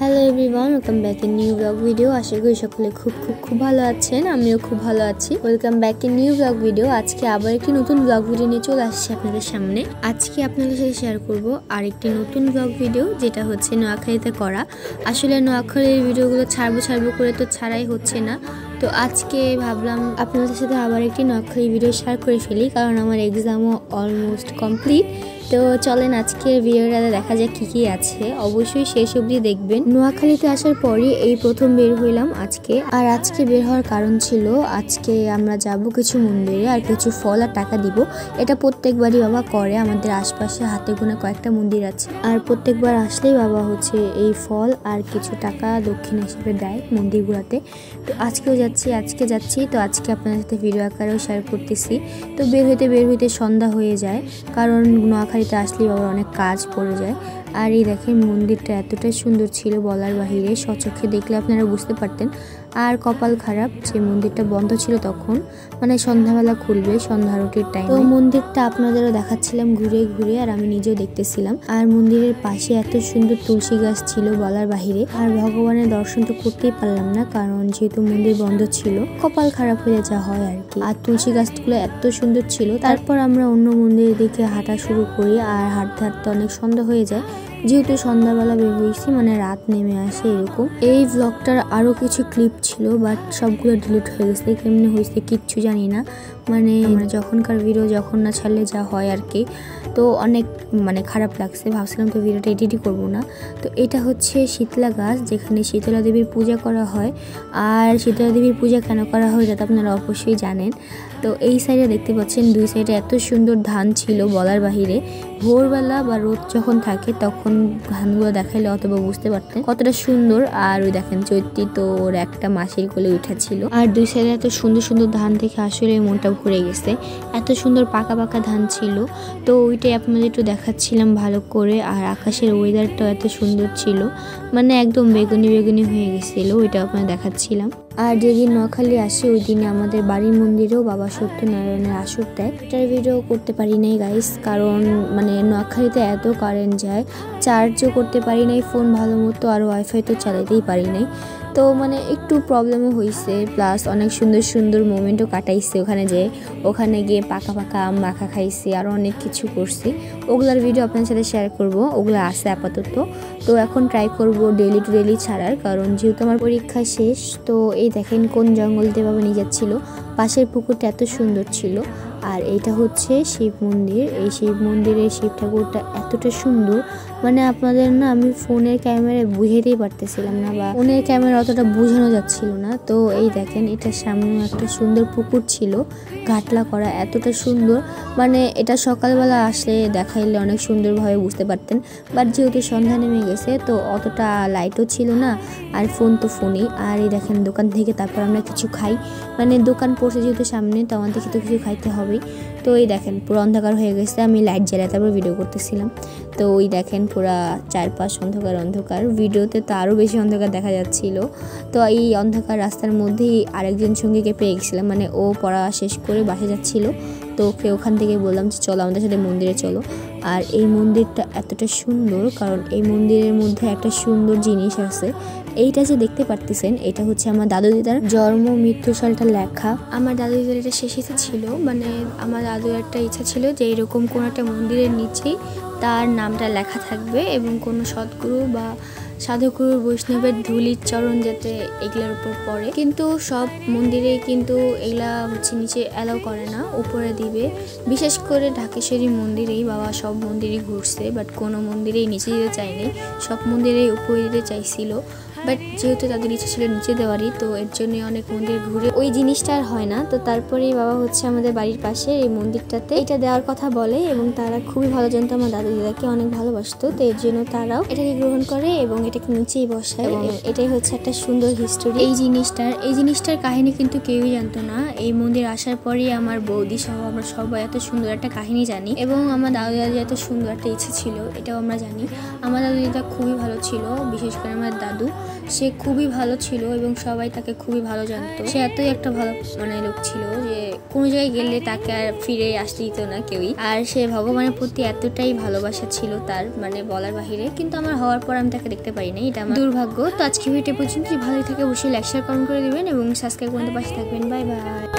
Hello everyone, welcome back in new blog video. আশা করি সকলে খুব ভালো আছেন, আমিও খুব ভালো আছি। Welcome back in new blog video. আজকে আবার একটি নতুন ব্লগ ভিডিও নিয়ে চলে আসছি আপনাদের সামনে। আজকে আপনাদের সাথে শেয়ার করব আরেকটি নতুন ব্লগ ভিডিও, যেটা হচ্ছে নোয়াখালীতে করা। আসলে নোয়াখালীর ভিডিওগুলো ছাড়বো করে তো ছাড়াই হচ্ছে না, তো আজকে ভাবলাম আপনাদের সাথে আবার একটি নোয়াখালী ভিডিও শেয়ার করে ফেলি, কারণ আমার এক্সামও অলমোস্ট কমপ্লিট। তো চলেন আজকের ভিডিওটাতে দেখা যাক কি আছে। অবশ্যই শেষ অবধি দেখবেন। নোয়াখালীতে আসার পরই এই প্রথম বের হইলাম আজকে। আর আজকে বের হওয়ার কারণ ছিল, আজকে আমরা যাব কিছু মন্দিরে আর কিছু ফল আর টাকা দিব। এটা প্রত্যেকবারই বাবা করে, আমাদের আশপাশে হাতে গোনা কয়েকটা মন্দির আছে, আর প্রত্যেকবার আসলেই বাবা হচ্ছে এই ফল আর কিছু টাকা দক্ষিণ হিসেবে দেয় মন্দিরগুলোতে। তো আজকে যাচ্ছি। তো আজকে আপনাদের সাথে ভিডিও আকারেও শেয়ার করতেছি। তো বের হইতে সন্ধ্যা হয়ে যায়, কারণ নোয়াখালীতে আসলেই বাবার অনেক কাজ পড়ে যায়। আর এই দেখেন মন্দিরটা এতটাই সুন্দর ছিল বলার বাহিরে, স্বচক্ষে দেখলে আপনারা বুঝতে পারতেন। আর কপাল খারাপ যে মন্দিরটা বন্ধ ছিল তখন, মানে সন্ধ্যাবেলা খুলবে, সন্ধ্যা আরতির টাইম। তো মন্দিরটা আপনাদেরও দেখাচ্ছিলাম ঘুরে, আর আমি নিজেও দেখতেছিলাম। আর মন্দিরের পাশে এত সুন্দর তুলসী গাছ ছিল বলার বাহিরে। আর ভগবানের দর্শন তো করতেই পারলাম না, কারণ যেহেতু মন্দির বন্ধ ছিল, কপাল খারাপ হয়ে যা হয় আর কি। আর তুলসী গাছগুলো এত সুন্দর ছিল। তারপর আমরা অন্য মন্দিরের দিকে হাঁটা শুরু করি, আর হাঁটতে অনেক সন্ধ্যা হয়ে যায়। যেহেতু সন্ধ্যাবেলা বের হয়েছি, মানে রাত নেমে আসে এরকম। এই ব্লগটার আরো কিছু ক্লিপ ছিল, বাট সবগুলো ডিলিট হয়ে গেছে। কেমনে হয়েছে কিচ্ছু জানি না, মানে যখনকার ভিডিও যখন না ছাড়লে যা হয় আর কি। তো অনেক খারাপ লাগছে, ভাবছিলাম তো ভিডিওটা এডিটই করবো না। তো এটা হচ্ছে শীতলা গাছ, যেখানে শীতলা দেবীর পূজা করা হয়। আর শীতলা দেবীর পূজা কেন করা হয় যাতে আপনারা অবশ্যই জানেন। তো এই সাইডে দেখতে পাচ্ছেন, দুই সাইডে এত সুন্দর ধান ছিল বলার বাহিরে। ভোরবেলা বা রোদ যখন থাকে তখন ধানগুলো দেখাইলে অথবা বুঝতে পারতেন কতটা সুন্দর। আর ওই দেখেন চৈত্রী তো ওর একটা মাসির কোলে উঠেছিল। আর দুই সাইডে এত সুন্দর ধান দেখে আসলে মনটা ভরে গেছে। এত সুন্দর পাকা ধান ছিল। তো ওইটাই আপনাদের একটু দেখাচ্ছিলাম ভালো করে। আর আকাশের ওয়েদারটাও এত সুন্দর ছিল, মানে একদম বেগুনি হয়ে গেছিল, ওইটা আপনাদের দেখাচ্ছিলাম। আর যেদিন নোয়াখালী আসে ওই দিনে আমাদের বাড়ির মন্দিরেও বাবা সত্যনারায়ণের আসর দেয়। এটার ভিডিও করতে পারি নাই গাইস, কারণ নোয়াখালীতে এত কারেন্ট যায়, চার্জও করতে পারি নাই ফোন ভালো মতো, আর ওয়াইফাই তো চালাতেই পারি নাই। তো একটু প্রবলেমও হয়েছে, প্লাস অনেক সুন্দর মোমেন্টও কাটাইছে ওখানে গিয়ে পাকা আম মাখা খাইছি, আর অনেক কিছু করছি। ওগুলার ভিডিও আপনার সাথে শেয়ার করব, ওগুলো আছে আপাতত। তো এখন ট্রাই করব ডেলি টু ডেলি ছাড়ার, কারণ যেহেতু আমার পরীক্ষা শেষ। তো এই দেখেন কোন জঙ্গল দিয়ে বাবা নিয়ে যাচ্ছিল, পাশের পুকুরটা এত সুন্দর ছিল। আর এইটা হচ্ছে শিব মন্দির। এই শিব মন্দিরের শিব ঠাকুরটা এতটা সুন্দর, মানে আপনাদের না আমি ফোনের ক্যামেরায় বুঝাতেই পারতেছিলাম না, বা ফোনের ক্যামেরা অতটা বোঝানো যাচ্ছিল না। তো এই দেখেন এটার সামনে একটা সুন্দর পুকুর ছিল, ঘাটলা করা, এতটা সুন্দর, মানে এটা সকালবেলা আসলে দেখাইলে অনেক সুন্দরভাবে বুঝতে পারতেন। বাট যেহেতু সন্ধ্যা নেমে গেছে তো অতটা লাইটও ছিল না, আর ফোন তো ফোনই। আর এই দেখেন দোকান থেকে তারপর আমরা কিছু খাই, দোকান পড়ছে যেহেতু সামনে, তো আমাদেরকে তো কিছু খাইতে হবেই। তো এই দেখেন পুরো অন্ধকার হয়ে গেছে, আমি লাইট জ্বালাই তারপর ভিডিও করতেছিলাম। তো ওই দেখেন পুরা চারপাশ অন্ধকার। ভিডিওতে তো আরও বেশি অন্ধকার দেখা যাচ্ছিল। তো এই অন্ধকার রাস্তার মধ্যেই আরেকজন সঙ্গীকে পেয়ে গেছিলাম, ও পড়া শেষ করে বাসে যাচ্ছিল। তো ওকে ওখান থেকে বললাম যে চলো আমাদের সাথে মন্দিরে চলো। আর এই মন্দিরটা এতটা সুন্দর, কারণ এই মন্দিরের মধ্যে একটা সুন্দর জিনিস আছে। এইটা যে দেখতে পারতেছেন, এটা হচ্ছে আমার দাদু দিদার জন্ম মৃত্যু সালটা লেখা। আমার দাদু দিদার এটা শেষ ইচ্ছা ছিল, আমার দাদুর একটা ইচ্ছা ছিল যে এরকম কোনো একটা মন্দিরের নিচেই তার নামটা লেখা থাকবে, এবং কোনো সদ্গুরু বা সাধুগুরু বৈষ্ণবের ধুলির চরণ যাতে এগুলার উপর পড়ে। কিন্তু সব মন্দিরেই কিন্তু এগুলা হচ্ছে নিচে অ্যালাউ করে না, উপরে দিবে। বিশেষ করে ঢাকেশ্বরী মন্দিরেই বাবা সব মন্দিরই ঘুরছে, বাট কোনো মন্দিরেই নিচে দিতে চায়নি, সব মন্দিরেই উপরে দিতে চাইছিল। বাট যেহেতু তাদের ইচ্ছা ছিল নিচে দেওয়ারই, তো এর জন্য অনেক মন্দির ঘুরে ওই জিনিসটা আর হয় না। তো তারপরেই বাবা হচ্ছে আমাদের বাড়ির পাশে এই মন্দিরটাতে এটা দেওয়ার কথা বলে, এবং তারা খুবই ভালো জানতো আমার দাদু দিদাকে অনেক ভালোবাসতো। তো এর জন্য তারাও এটাকে গ্রহণ করে এবং এটাকে নিচেই বসায়, এবং এটাই হচ্ছে একটা সুন্দর হিস্টোরি। এই জিনিসটার কাহিনী কিন্তু কেউই জানতো না। এই মন্দির আসার পরেই আমার বৌদি সহ আমরা সবাই এত সুন্দর একটা কাহিনী জানি, এবং আমার দাদু দাদি এত সুন্দর একটা ইচ্ছে ছিল এটাও আমরা জানি। আমার দাদু দিদা খুবই ভালো ছিল, বিশেষ করে আমার দাদু। সে খুবই ভালো ছিল এবং সবাই তাকে খুবই ভালো জানতো। সে এতই একটা ভালো লোক ছিল যে কোনো জায়গায় গেলে তাকে আর ফিরে আসতে দিত না কেউই। আর সে ভগবানের প্রতি এতটাই ভালোবাসা ছিল তার, বলার বাহিরে। কিন্তু আমার হওয়ার পর আমি তাকে দেখতে পারি না, এটা আমার দুর্ভাগ্য। তো আজকে ভিডিও পর্যন্ত ভালোই থাকে, অবশ্যই লাইক শেয়ার কমেন্ট করে দিবেন এবং সাবস্ক্রাইব করতে পাশে থাকবেন। Bye bye.